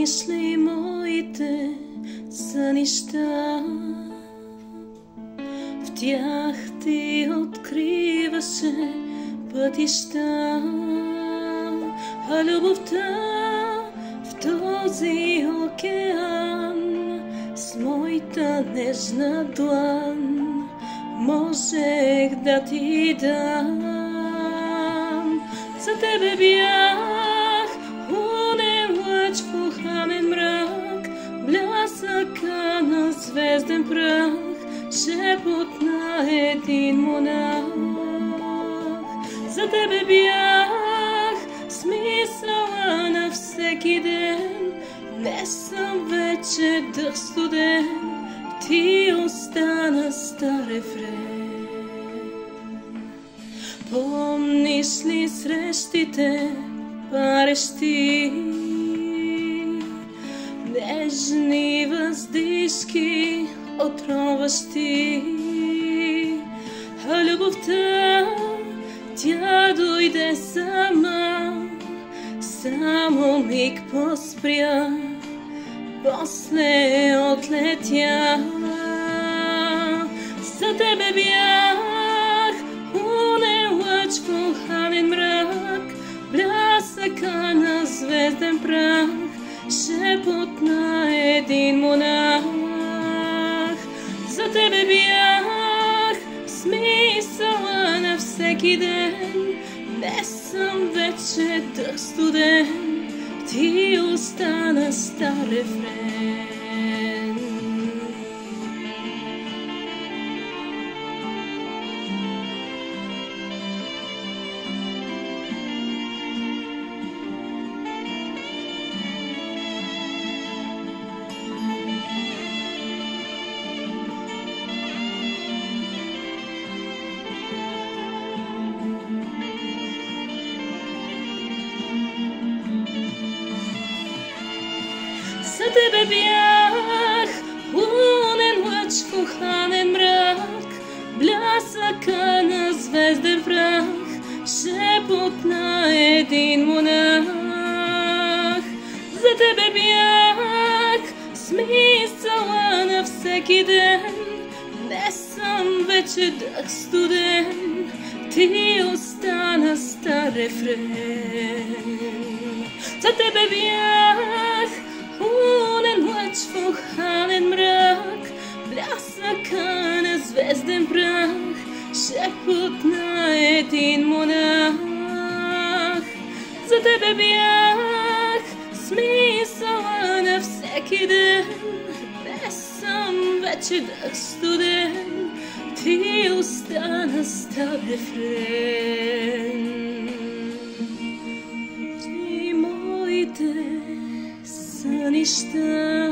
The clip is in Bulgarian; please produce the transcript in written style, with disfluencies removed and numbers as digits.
мисли моите са нища, в тях ти откриваше пътища, а любовта в този океан с моята нежна длан можех да ти дам. За тебе бях лунен лъч в уханен мрак, блясъка на звезден прах, шепот на един монах. За тебе бях смисъла на всеки ден, не съм вече дъх студен, ти остана стар рефрен. Помниш ли срещите парещи, нежни въздишки отроващи, а любовта тя дойде сама, само миг поспря, после отлетя. За тебе бях лунен лъч в уханен мрак, блясъка на звезден прах, шепот на един монах. За тебе бях смисъла на всеки ден, не съм вече дъх студен, ти остана стар рефрен. За тебе бях лунен лъч в уханен мрак, блясъка на звезден прах, шепот на един монах. За тебе бях смисъла на всеки ден, не съм вече дъх студен, ти остана стар рефрен. За тебе бях лунен лъч в уханен мрак, блясъка на звезден прах, шепот на един монах. За тебе бях смисъла на всеки ден, не съм вече дъх студен, ти остана стар рефрен. Ти моите са нища,